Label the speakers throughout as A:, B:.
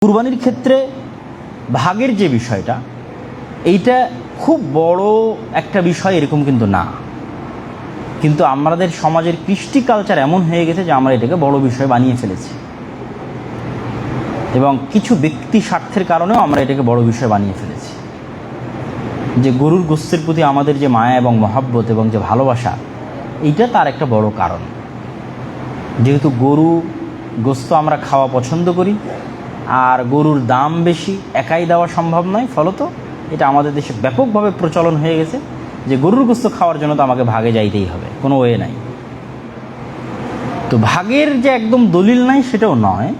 A: কুরবানির ক্ষেত্রে ভাগের যে বিষয়টা, এইটা খুব বড় একটা বিষয় এরকম কিন্তু না, কিন্তু আমাদের সমাজের কৃষ্টি কালচার এমন হয়ে গেছে যে আমরা এটাকে বড় বিষয় বানিয়ে ফেলেছি, এবং কিছু ব্যক্তি স্বার্থের কারণেও আমরা এটাকে বড় বিষয় বানিয়ে ফেলেছি। যে গরুর গোস্তের প্রতি আমাদের যে মায়া এবং মহাব্বত এবং যে ভালোবাসা, এইটা তার একটা বড় কারণ। যেহেতু গরু গোস্ত আমরা খাওয়া পছন্দ করি, আর গরুর দাম বেশি, একাই দেওয়া সম্ভব নয়, ফলত এটা আমাদের দেশে ব্যাপকভাবে প্রচলন হয়ে গেছে যে গরুর গোস্ত খাওয়ার জন্য তো আমাকে ভাগে যাইতেই হবে, কোনো ওয়ে নাই। তো ভাগের যে একদম দলিল নাই সেটাও নয়।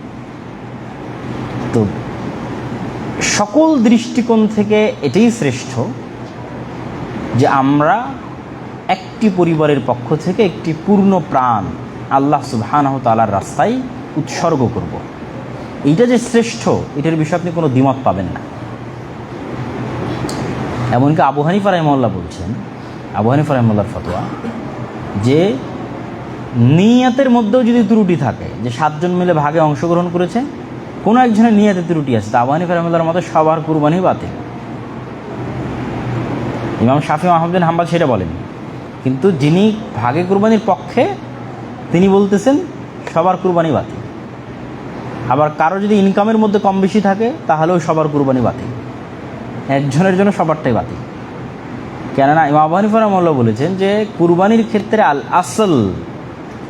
A: তো সকল দৃষ্টিকোণ থেকে এটাই শ্রেষ্ঠ যে আমরা একটি পরিবারের পক্ষ থেকে একটি পূর্ণ প্রাণ আল্লাহ সুবহানাহু ওয়া তাআলার রাস্তায় উৎসর্গ করব। এইটা যে শ্রেষ্ঠ, এটার বিষয়ে আপনি কোনো দ্বিমত পাবেন না। এমনকি আবু হানিফা রাহিমাহুল্লাহ বলছেন, আবু হানিফা রাহিমাহুল্লাহর ফতোয়া, যে নিয়তের মধ্যেও যদি ত্রুটি থাকে, যে 7 জন মিলে ভাগে অংশগ্রহণ করেছে, কোনো একজনের নিয়তে ত্রুটি আছে, তা আবু হানিফা রাহিমাহুল্লাহর মতে সবার কুরবানি বাতিল। ইমাম শাফি ও আহমদ বিন হাম্বল সেটা বলেন, কিন্তু যিনি ভাগে কুরবানির পক্ষে তিনি বলতেছেন সবার কুরবানি বাতিল। আবার কারো যদি ইনকামের মধ্যে কম বেশি থাকে তাহলেও সবার কুরবানি বাতিল, একজনের জন্য সবারটাই বাতিল। কেননা ইমাম আবু হানিফা রাহিমাহুল্লাহ বলেছেন যে কুরবানির ক্ষেত্রে আল আসল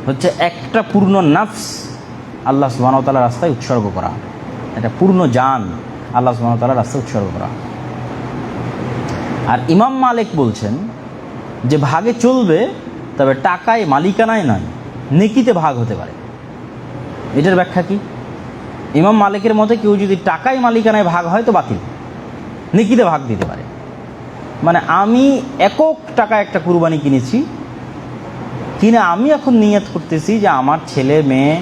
A: হচ্ছে একটা পূর্ণ নফস আল্লাহ সুবহানাহু ওয়া তাআলার রাস্তায় উৎসর্গ করা, একটা পূর্ণ জান আল্লাহ সুবহানাহু ওয়া তাআলার রাস্তায় উৎসর্গ করা। আর ইমাম মালিক বলছেন যে ভাগে চলবে, তবে টাকায় মালিকানায় নয়, নেকিতে ভাগ হতে পারে। এটার ব্যাখ্যা কি? ইমাম মালিকের মতে কেউ যদি টাকায় মালিকানায় ভাগ হয় তো বাতিল, নেকিতে ভাগ দিতে পারে। মানে আমি একক টাকা একটা কুরবানি কিনেছি, কিনে আমি এখন নিয়ত করতেছি যে আমার ছেলে মেয়ে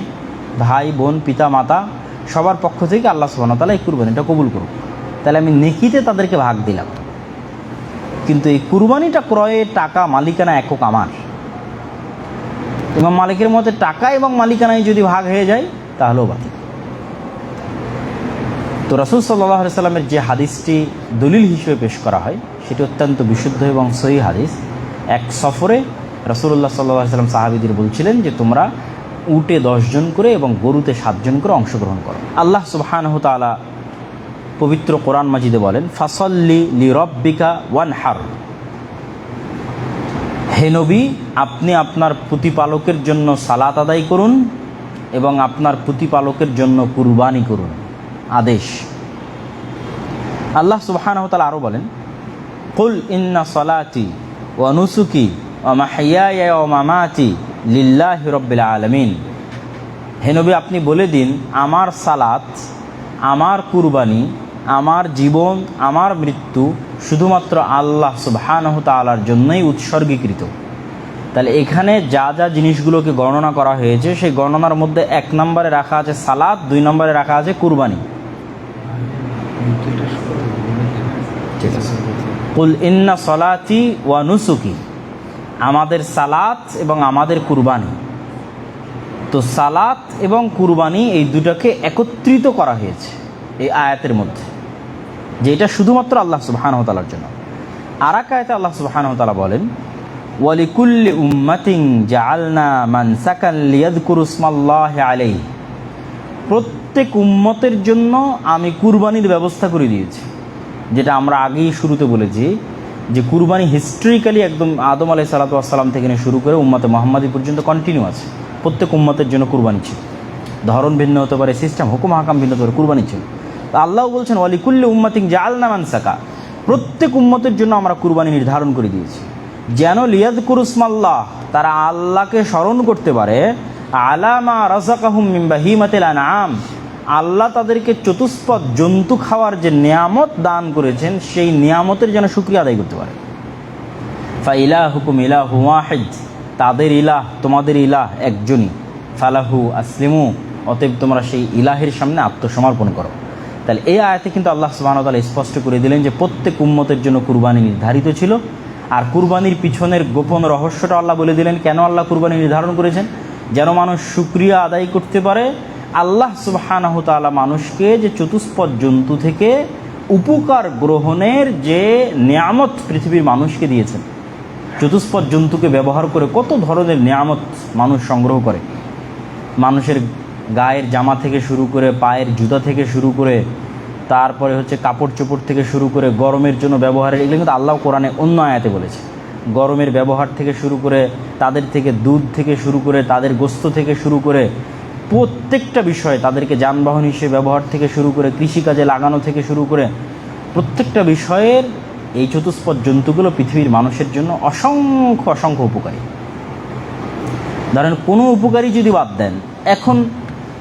A: ভাই বোন পিতা মাতা সবার পক্ষ থেকে আল্লাহ সুবহানাহু ওয়া তাআলা এই কুরবানিটা কবুল করুক, তাহলে আমি নেকিতে তাদেরকে ভাগ দিলাম। কিন্তু এই কুরবানিটা ক্রয়ে টাকা মালিকানা একক আমার। ইমাম মালিকের মতে টাকা এবং মালিকানায় যদি ভাগ হয়ে যায় তাহলেও বাতিল। তো রাসূল সাল্লাল্লাহু আলাইহি সাল্লামের যে হাদিসটি দলিল হিসেবে পেশ করা হয় সেটি অত্যন্ত বিশুদ্ধ এবং সহিহ হাদিস। এক সফরে রাসূলুল্লাহ সাল্লাল্লাহু আলাইহি সাল্লাম সাহাবীদের বলছিলেন যে তোমরা উটে 10 জন করে এবং গরুতে 7 জন করে অংশগ্রহণ করো। আল্লাহ সুবহানাহু ওয়া তাআলা পবিত্র কোরআন মাজিদে বলেন, ফাসাল্লি লিরাব্বিকা ওয়ানহার, হে নবী আপনি আপনার প্রতিপালকের জন্য সালাত আদায় করুন এবং আপনার প্রতিপালকের জন্য কুরবানি করুন। আদেশ। আল্লাহ সুবহানাহু ওয়া তাআলা আরও বলেন, কুল ইন্না সালাতি ওয়া নুসুকি ওয়া মাহইয়ায়া ওয়া মামাতি লিল্লাহি রাব্বিল আলামিন। হে নবী আপনি বলে দিন, আমার সালাত, আমার কুরবানি, আমার জীবন, আমার মৃত্যু শুধুমাত্র আল্লাহ সুবহানাহু ওয়া তাআলার জন্যই উৎসর্গীকৃত। তাহলে এখানে যা যা জিনিসগুলোকে গণনা করা হয়েছে সেই গণনার মধ্যে 1 নম্বরে রাখা আছে সালাত, 2 নম্বরে রাখা আছে কুরবানি। ঠিক আছে। কুল ইন্না সলাতি ওয়া নুসুকি, আমাদের সালাত এবং আমাদের কুরবানি। তো সালাত এবং কুরবানি এই দুটাকে একত্রিত করা হয়েছে এই আয়াতের মধ্যে, যে এটা শুধুমাত্র আল্লাহ সুবহানাহু ওয়া তাআলার জন্য। আর এক আয়াতে আল্লাহ সুবহানাহু ওয়া তাআলা বলেন, ওয়ালিকুল্লি উম্মাতিন জাআলনা মানসাকান লিয়াযকুরু ইসমাল্লাহি আলাইহি, প্রত্যেক উম্মতের জন্য আমি কুরবানির ব্যবস্থা করে দিয়েছি। যেটা আমরা আগেই শুরুতে বলেছি যে কুরবানি হিস্ট্রিক্যালি একদম আদম আলাইহিস সালাতু ওয়াস সালাম থেকে শুরু করে উম্মতে মুহাম্মাদি পর্যন্ত কন্টিনিউ আছে। প্রত্যেক উম্মতের জন্য কুরবানি ছিল, ধরন ভিন্ন হতে পারে, সিস্টেম হুকুম হাকাম ভিন্ন হতে পারে, কুরবানি ছিল। তো আল্লাহ বলছেন ওয়ালিকুল্লি উম্মাতিন জাআলনা মানসাকা, প্রত্যেক উম্মতের জন্য আমরা কুরবানি নির্ধারণ করে দিয়েছি, যেন লিয়াযকুরু ইসমাল্লাহ, তারা আল্লাহকে স্মরণ করতে পারে, আলা মা রাযাকাহুম মিন বাহিমাতিল আনআম, আল্লাহ তাদেরকে চতুষ্পদ জন্তু খাওয়ার যে নিয়ামত দান করেছেন সেই নিয়ামতের যেন শুকরিয়া আদায় করতে পারে। ফা ইলাহুকুম ইলাহু ওয়াহিদ, তাদের ইলাহ তোমাদের ইলাহ একজনই। ফালাহু আসলিমু, অতএব তোমরা সেই ইলাহের সামনে আত্মসমর্পণ করো। তাহলে এই আয়াতে কিন্তু আল্লাহ সুবহানাহু ওয়া তাআলা স্পষ্ট করে দিলেন যে প্রত্যেক উম্মতের জন্য কুরবানি নির্ধারিত ছিল। আর কুরবানির পিছনের গোপন রহস্যটা আল্লাহ বলে দিলেন। কেন আল্লাহ কুরবানি নির্ধারণ করেছেন? যেন মানুষ শুকরিয়া আদায় করতে পারে আল্লাহ সুবহানাহু তাআলা মানুষকে যে চতুষ্পদ জন্তু থেকে উপকার গ্রহণের যে নিয়ামত পৃথিবীর মানুষকে দিয়েছেন, চতুষ্পদ জন্তুকে ব্যবহার করে কত ধরনের নিয়ামত মানুষ সংগ্রহ করে। মানুষের গায়ের জামা থেকে শুরু করে, পায়ের জুতা থেকে শুরু করে, তারপরে হচ্ছে কাপড় চোপড় থেকে শুরু করে, গরমের জন্য ব্যবহারের, এগুলো কিন্তু আল্লাহ কোরআনে অন্য আয়াতে বলেছে। গরমের ব্যবহার থেকে শুরু করে, তাদের থেকে দুধ থেকে শুরু করে, তাদের গোস্ত থেকে শুরু করে, প্রত্যেকটা বিষয়ে, তাদেরকে যানবাহন হিসেবে ব্যবহার থেকে শুরু করে, কৃষিকাজে লাগানো থেকে শুরু করে, প্রত্যেকটা বিষয়ের এই চতুষ্পদ জন্তুগুলো পৃথিবীর মানুষের জন্য অসংখ্য অসংখ্য উপকারী। ধরেন কোনো উপকারী যদি বাদ দেন, এখন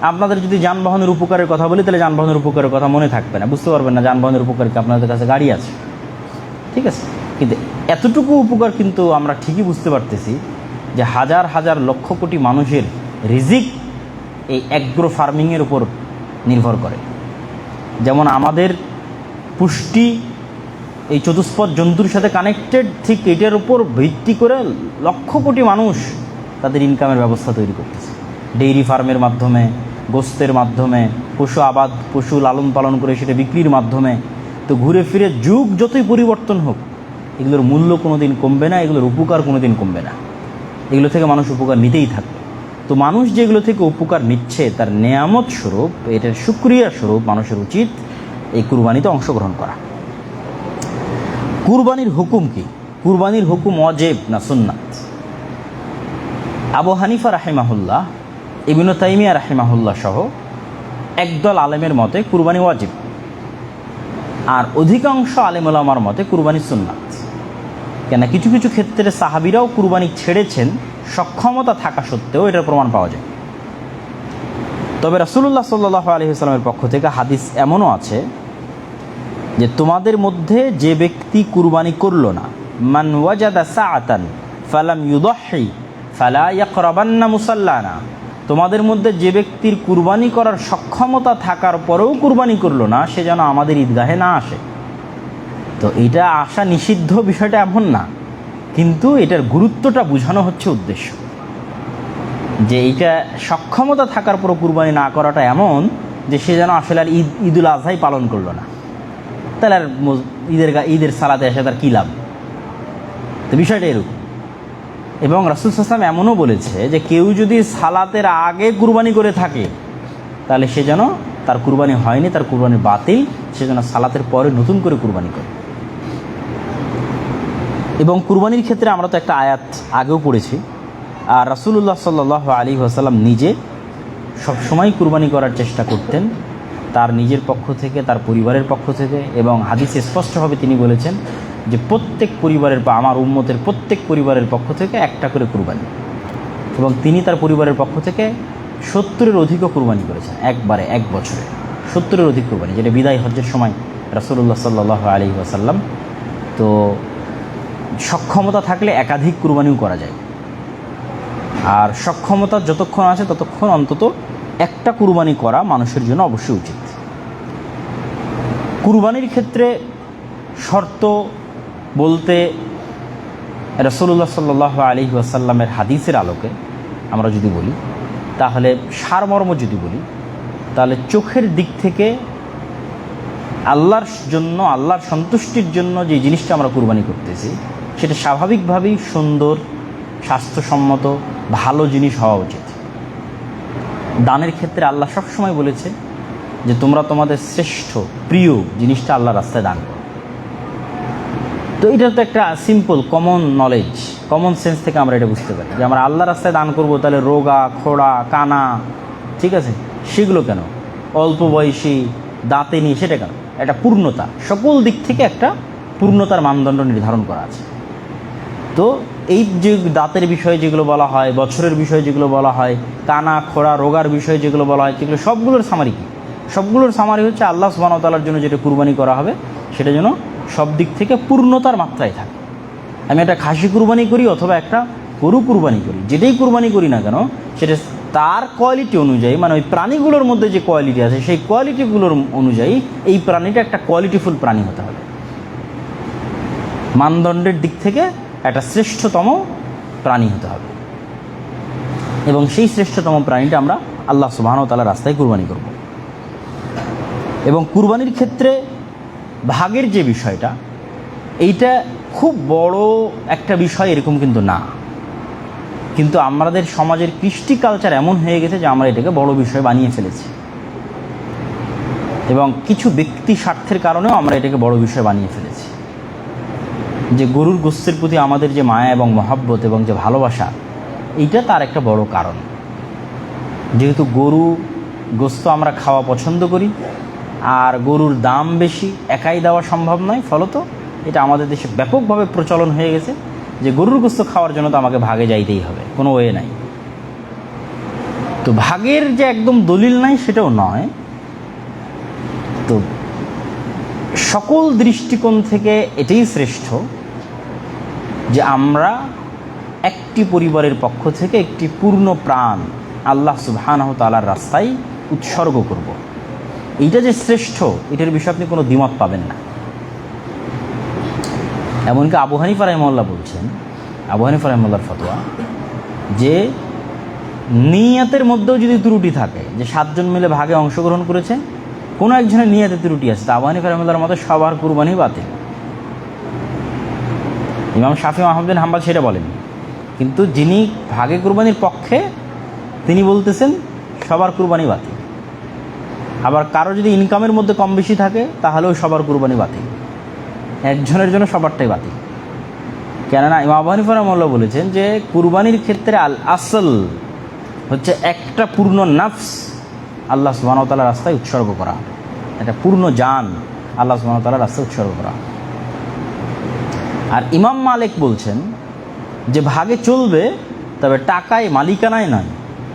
A: আপনাদের যদি যানবাহনের উপকারের কথা বলি, তাহলে যানবাহনের উপকারের কথা মনে থাকবে না, বুঝতে পারবেন না যানবাহনের উপকারী আপনাদের কাছে গাড়ি আছে, ঠিক আছে। কিন্তু এতটুকু উপকার কিন্তু আমরা ঠিকই বুঝতে পারতেছি যে হাজার হাজার লক্ষ কোটি মানুষের রিজিক এই অ্যাগ্রো ফার্মিংয়ের উপর নির্ভর করে। যেমন আমাদের পুষ্টি এই চতুষ্পদ জন্তুর সাথে কানেক্টেড, ঠিক এটার উপর ভিত্তি করে লক্ষ কোটি মানুষ তাদের ইনকামের ব্যবস্থা তৈরি করতেছে। ডেইরি ফার্মের মাধ্যমে, গোস্তের মাধ্যমে, পশু লালন পালন করে সেটা বিক্রির মাধ্যমে। তো ঘুরে ফিরে যুগ যতই পরিবর্তন হোক, এগুলোর মূল্য কোনো দিন কমবে না, এগুলোর উপকার কোনো দিন কমবে না, এগুলো থেকে মানুষ উপকার নিতেই থাকবে। তো মানুষ যেগুলো থেকে উপকার নিচ্ছে তার নেয়ামত স্বরূপ, এটার শুকরিয়া স্বরূপ মানুষের উচিত এই কুরবানিতে অংশগ্রহণ করা। কুরবানির হুকুম কি? কুরবানির হুকুম ওয়াজিব না সুন্নাত? আবু হানিফা রাহিমাহুল্লাহ, ইবনে তাইমিয়া রাহিমাহুল্লাহ সহ একদল আলেমের মতে কুরবানি ওয়াজিব, আর অধিকাংশ আলেম ওলামার মতে কুরবানি সুন্নাত। কেন, কিছু কিছু ক্ষেত্রে সাহাবীরাও কুরবানি ছেড়েছেন সক্ষমতা থাকা সত্ত্বেও, এটার প্রমাণ পাওয়া যায়। তবে রাসূলুল্লাহ সাল্লাল্লাহু আলাইহি ওয়াসাল্লামের পক্ষ থেকে হাদিস এমনও আছে যে তোমাদের মধ্যে যে ব্যক্তি কুরবানি করল না, মান ওয়াজাদা সাআতান ফালাম ইউদহি ফালা ইয়াকরাবান্না মুসাল্লানা, তোমাদের মধ্যে যে ব্যক্তির কুরবানি করার সক্ষমতা থাকার পরেও কুরবানি করলো না, সে যেন আমাদের ঈদগাহে না আসে। তো এটা আসা নিষিদ্ধ বিষয়টা এমন না, কিন্তু এটার গুরুত্বটা বোঝানো হচ্ছে উদ্দেশ্য, যে এইটা সক্ষমতা থাকার পরও কুরবানি না করাটা এমন যে সে যেন আসলে আর ঈদুল আজহাই পালন করলো না, তাহলে আর ঈদের সালাতে এসে তার কী লাভ? তো বিষয়টা এরকম। এবং রাসূল সাল্লাল্লাহু আলাইহি ওয়াসাল্লাম এমনও বলেছে যে কেউ যদি সালাতের আগে কুরবানি করে থাকে, তাহলে সে যেন, তার কুরবানি হয়নি, তার কুরবানি বাতিল, সে যেন সালাতের পরে নতুন করে কুরবানি করে। এবং কুরবানির ক্ষেত্রে আমরা তো একটা আয়াত আগেও পড়েছি, আর রাসূলুল্লাহ সাল্লাল্লাহু আলাইহি ওয়াসাল্লাম নিজে সবসময় কুরবানি করার চেষ্টা করতেন, তার নিজের পক্ষ থেকে, তার পরিবারের পক্ষ থেকে। এবং হাদিসে স্পষ্টভাবে তিনি বলেছেন যে প্রত্যেক পরিবারের, বা আমার উম্মতের প্রত্যেক পরিবারের পক্ষ থেকে একটা করে কুরবানি। এবং তিনি তার পরিবারের পক্ষ থেকে 70-এর অধিকও কুরবানি করেছেন, একবারে এক বছরে 70-এর অধিক কুরবানি, যেটা বিদায় হজ্জের সময় রাসূলুল্লাহ সাল্লাল্লাহু আলাইহি ওয়াসাল্লাম। তো সক্ষমতা থাকলে একাধিক কুরবানিও করা যায়, আর সক্ষমতা যতক্ষণ আছে ততক্ষণ অন্তত একটা কুরবানি করা মানুষের জন্য অবশ্যই উচিত। কুরবানির ক্ষেত্রে শর্ত বলতে রাসূলুল্লাহ সাল্লাল্লাহু আলাইহি ওয়াসাল্লামের হাদিসের আলোকে আমরা যদি বলি, তাহলে সারমর্ম যদি বলি, তাহলে চোখের দিক থেকে আল্লাহর জন্য, আল্লাহর সন্তুষ্টির জন্য যে জিনিসটা আমরা কুরবানি করতেছি, সেটা স্বাভাবিকভাবেই সুন্দর, স্বাস্থ্যসম্মত, ভালো জিনিস হওয়া উচিত। দানের ক্ষেত্রে আল্লাহ সবসময় বলেছে যে তোমরা তোমাদের শ্রেষ্ঠ প্রিয় জিনিসটা আল্লাহর রাস্তায় দান করো। তো এটা তো একটা simple common knowledge, common sense থেকে আমরা এটা বুঝতে পারি যে আমরা আল্লাহর রাস্তায় দান করব, তাহলে রোগা, খোড়া, কানা, ঠিক আছে, সেগুলো কেন? অল্প বয়সী, দাঁতে নিয়ে, সেটা কেন? একটা পূর্ণতা, সকল দিক থেকে একটা পূর্ণতার মানদণ্ড নির্ধারণ করা আছে। তো এই যে দাঁতের বিষয়ে যেগুলো বলা হয়, বছরের বিষয়ে যেগুলো বলা হয়, কানা, খোড়া, রোগার বিষয়ে যেগুলো বলা হয়, সেগুলো সবগুলোর সামারি কি? সবগুলোর সামারি হচ্ছে আল্লাহ সুবহানাহু ওয়া তাআলার জন্য যেটা কুরবানি করা হবে, সেটা যেন সব দিক থেকে পূর্ণতার মাত্রায় থাকে। আমি একটা খাসি কুরবানি করি অথবা একটা গরু কুরবানি করি, যেটাই কুরবানি করি না কেন, সেটা তার কোয়ালিটি অনুযায়ী, মানে ওই প্রাণীগুলোর মধ্যে যে কোয়ালিটি আছে, সেই কোয়ালিটিগুলোর অনুযায়ী এই প্রাণীটা একটা কোয়ালিটিফুল প্রাণী হতে হবে। মানদণ্ডের দিক থেকে একটা শ্রেষ্ঠতম প্রাণী হতে হবে, এবং সেই শ্রেষ্ঠতম প্রাণীটা আমরা আল্লাহ সুবহানাহু ওয়া তাআলার রাস্তায় কুরবানি করব। এবং কুরবানির ক্ষেত্রে ভাগের যে বিষয়টা, এইটা খুব বড় একটা বিষয় এরকম কিন্তু না, কিন্তু আমাদের সমাজের কৃষ্টি কালচার এমন হয়ে গেছে যে আমরা এটাকে বড় বিষয় বানিয়ে ফেলেছি, এবং কিছু ব্যক্তি স্বার্থের কারণেও আমরা এটাকে বড় বিষয় বানিয়ে ফেলেছি। যে গরুর গোশতের প্রতি আমাদের যে মায়া এবং মহব্বত এবং যে ভালোবাসা, এইটা তার একটা বড় কারণ। যেহেতু গরু গোশত আমরা খাওয়া পছন্দ করি, আর গরুর দাম বেশি, একাই দেওয়া সম্ভব নয়, ফলত এটা আমাদের দেশে ব্যাপকভাবে প্রচলন হয়ে গেছে যে গরুর গোশত খাওয়ার জন্য তো আমাকে ভাগে যাইতেই হবে, কোনো ওয়ে নাই। তো ভাগের যে একদম দলিল নাই সেটাও নয়। তো সকল দৃষ্টিকোণ থেকে এটাই শ্রেষ্ঠ যে আমরা একটি পরিবারের পক্ষ থেকে একটি পূর্ণ প্রাণ আল্লাহ সুবহানাহু ওয়া তাআলার রাস্তায় উৎসর্গ করব। এইটা যে শ্রেষ্ঠ, এটার বিষয়ে আপনি কোনো দ্বিমত পাবেন না। এমনকি আবু হানিফা রাহিমাহুল্লাহ বলছেন, আবু হানিফা রাহিমাহুল্লাহর ফতোয়া, যে নিয়তের মধ্যেও যদি ত্রুটি থাকে, যে 7 জন মিলে ভাগে অংশগ্রহণ করেছে, কোনো একজনের নিয়তে ত্রুটি আছে, তা আবু হানিফা রাহিমাহুল্লাহর মতে সবার কুরবানি বাতিল। ইমাম শাফি আহমদ বিন হাম্বল সেটা বলেন, কিন্তু যিনি ভাগে কুরবানির পক্ষে তিনি বলতেছেন সবার কুরবানি বাতিল। আবার কারো যদি ইনকামের মধ্যে কম বেশি থাকে তাহলেও সবার কুরবানি বাতিল, একজনের জন্য সবারটাই বাতিল। কেননা ইমাম আবু হানিফা রাহিমাহুল্লাহ বলেছেন যে কুরবানির ক্ষেত্রে আল আসল হচ্ছে একটা পূর্ণ নাফস আল্লাহ সুবহানাহু ওয়া তাআলার রাস্তায় উৎসর্গ করা, একটা পূর্ণ জান আল্লাহ সুবহানাহু ওয়া তাআলার রাস্তায় উৎসর্গ করা। আর ইমাম মালিক বলছেন যে ভাগে চলবে, তবে টাকায় মালিকানায় নয়,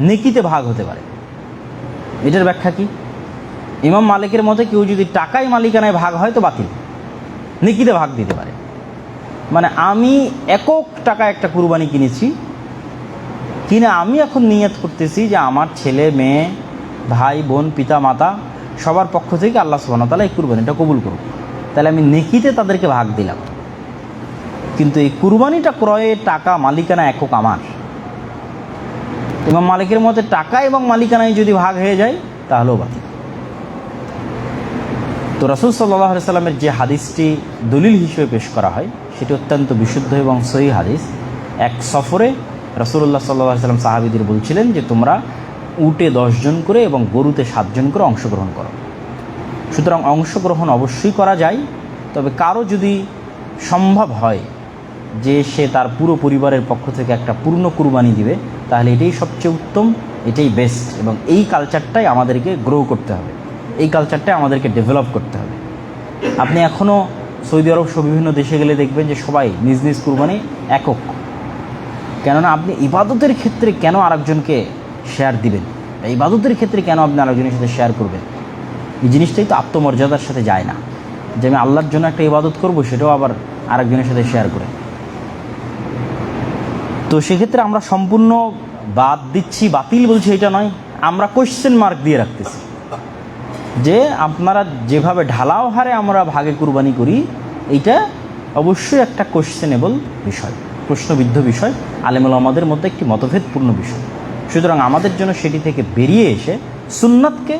A: নেকিতে ভাগ হতে পারে। এটার ব্যাখ্যা কি? ইমাম মালিকের মতে কেউ যদি টাকায় মালিকানায় ভাগ হয় তো বাতিল, নেকিতে ভাগ দিতে পারে। মানে আমি একক টাকা একটা কুরবানি কিনেছি, কিনে আমি এখন নিয়ত করতেছি যে আমার ছেলে মেয়ে ভাই বোন পিতা মাতা সবার পক্ষ থেকে আল্লাহ সুবহানাহু ওয়া তাআলা এই কুরবানিটা কবুল করুক, তাহলে আমি নেকিতে তাদেরকে ভাগ দিলাম। কিন্তু এই কুরবানিটা ক্রয়ের টাকা মালিকানা একক আমার। ইমাম মালিকের মতে টাকা এবং মালিকানায় যদি ভাগ হয়ে যায় তাহলেও বাতিল। তো রাসূল সাল্লাল্লাহু আলাইহি সাল্লামের যে হাদিসটি দলিল হিসেবে পেশ করা হয় সেটি অত্যন্ত বিশুদ্ধ এবং সহিহ হাদিস। এক সফরে রাসূলুল্লাহ সাল্লাল্লাহু আলাইহি সাল্লাম সাহাবীদের বলছিলেন যে তোমরা উটে 10 জন করে এবং গরুতে 7 জন করে অংশগ্রহণ করো। সুতরাং অংশগ্রহণ অবশ্যই করা যায়, তবে কারো যদি সম্ভব হয় যে সে তার পুরো পরিবারের পক্ষ থেকে একটা পূর্ণ কুরবানি দিবে, তাহলে এটাই সবচেয়ে উত্তম, এটাই বেস্ট। এবং এই কালচারটাই আমাদেরকে গ্রো করতে হবে, এই কালচারটাই আমাদেরকে ডেভেলপ করতে হবে। আপনি এখনও সৌদি আরব সহ বিভিন্ন দেশে গেলে দেখবেন যে সবাই নিজ নিজ কুরবানি একক। কেননা আপনি ইবাদতের ক্ষেত্রে কেন আরেকজনকে শেয়ার দিবেন, ইবাদতের ক্ষেত্রে কেন আপনি আরেকজনের সাথে শেয়ার করবেন? এই জিনিসটাই তো আত্মমর্যাদার সাথে যায় না, যে আমি আল্লাহর জন্য একটা ইবাদত করব সেটাও আবার আরেকজনের সাথে শেয়ার করে। তো সেক্ষেত্রে আমরা সম্পূর্ণ বাদ দিচ্ছি, বাতিল বলছি এটা নয়, আমরা কোয়েশ্চেন মার্ক দিয়ে রাখতেছি যে আপনারা যেভাবে ঢালাও হারে আমরা ভাগে কুরবানি করি, এইটা অবশ্যই একটা কোয়েশ্চেনেবল বিষয়, প্রশ্নবিদ্ধ বিষয়, আলেম ওলামাদের মধ্যে একটি মতভেদপূর্ণ বিষয়। সুতরাং আমাদের জন্য সেটি থেকে বেরিয়ে এসে সুন্নাতকে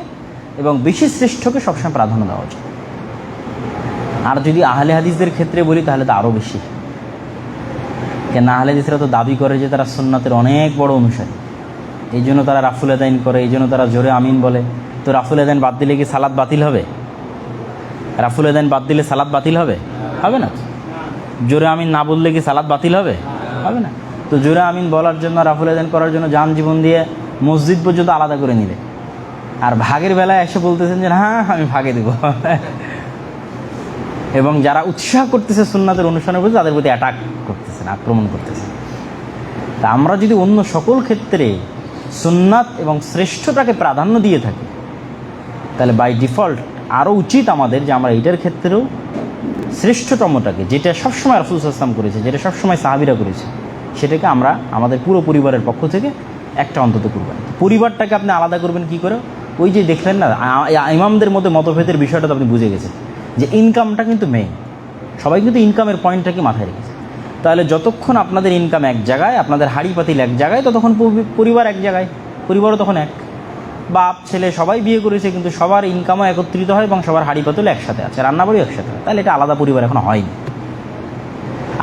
A: এবং বেশি শ্রেষ্ঠকে সবসময় প্রাধান্য দেওয়া উচিত। আর যদি আহলে হাদিসদের ক্ষেত্রে বলি তাহলে তো আরও বেশি, কেন আহলে হাদিসরা তো দাবি করে যে তারা সুন্নাতের অনেক বড় অনুসারী, এই জন্য তারা রাফুল আদাইন করে, এই জন্য তারা জোরে আমিন বলে। তো রাফুল আদাইন বাদ দিলে কি সালাত বাতিল হবে? রাফুল আদাইন বাদ দিলে সালাত বাতিল হবে? হবে না। জোরে আমিন না বললে কি সালাত বাতিল হবে? হবে না। তো জোরে আমিন বলার জন্য, রাফুল আদাইন করার জন্য যান জীবন দিয়ে মসজিদ পর্যন্ত আলাদা করে নিলে, আর ভাগের বেলায় এসে বলতেছেন যে হ্যাঁ আমি ভাগে দেব। এবং যারা উৎসাহ করতেছে সুন্নাতের অনুসরণের প্রতি, তাদের প্রতি অ্যাটাক করতেছেন, আক্রমণ করতেছেন। তা আমরা যদি অন্য সকল ক্ষেত্রে সুন্নাত এবং শ্রেষ্ঠটাকে প্রাধান্য দিয়ে থাকি, তাহলে বাই ডিফল্ট আরও উচিত আমাদের যে আমরা এটার ক্ষেত্রেও শ্রেষ্ঠতমটাকে, যেটা সবসময় রাসূল সাল্লাল্লাহু আলাইহি ওয়াসাল্লাম করেছে, যেটা সবসময় সাহাবীরা করেছে, সেটাকে আমরা আমাদের পুরো পরিবারের পক্ষ থেকে একটা অন্তত করবেন। পরিবারটাকে আপনি আলাদা করবেন কি করে? ওই যে দেখলেন না, ইমামদের মধ্যে মতভেদের বিষয়টা তো আপনি বুঝে গেছেন যে ইনকামটা কিন্তু মেইন, সবাই কিন্তু ইনকামের পয়েন্টটাকে মাথায় রেখেছে। তাহলে যতক্ষণ আপনাদের ইনকাম এক জায়গায়, আপনাদের হাড়ি পাতিল এক জায়গায়, ততক্ষণ পরিবার এক জায়গায়, পরিবারও তখন এক। বাপ ছেলে সবাই বিয়ে করেছে, কিন্তু সবার ইনকামও একত্রিত হয় এবং সবার হাঁড়ি পাতিল একসাথে আছে, রান্নাবাড়িও একসাথে হয়, তাহলে এটা আলাদা পরিবার এখন হয়নি।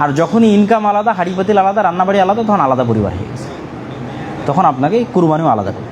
A: আর যখনই ইনকাম আলাদা, হাঁড়ি পাতিল আলাদা, রান্নাবাড়ি আলাদা, তখন আলাদা পরিবার হয়ে গেছে, তখন আপনাকে কুরবানিও আলাদা করতে হবে।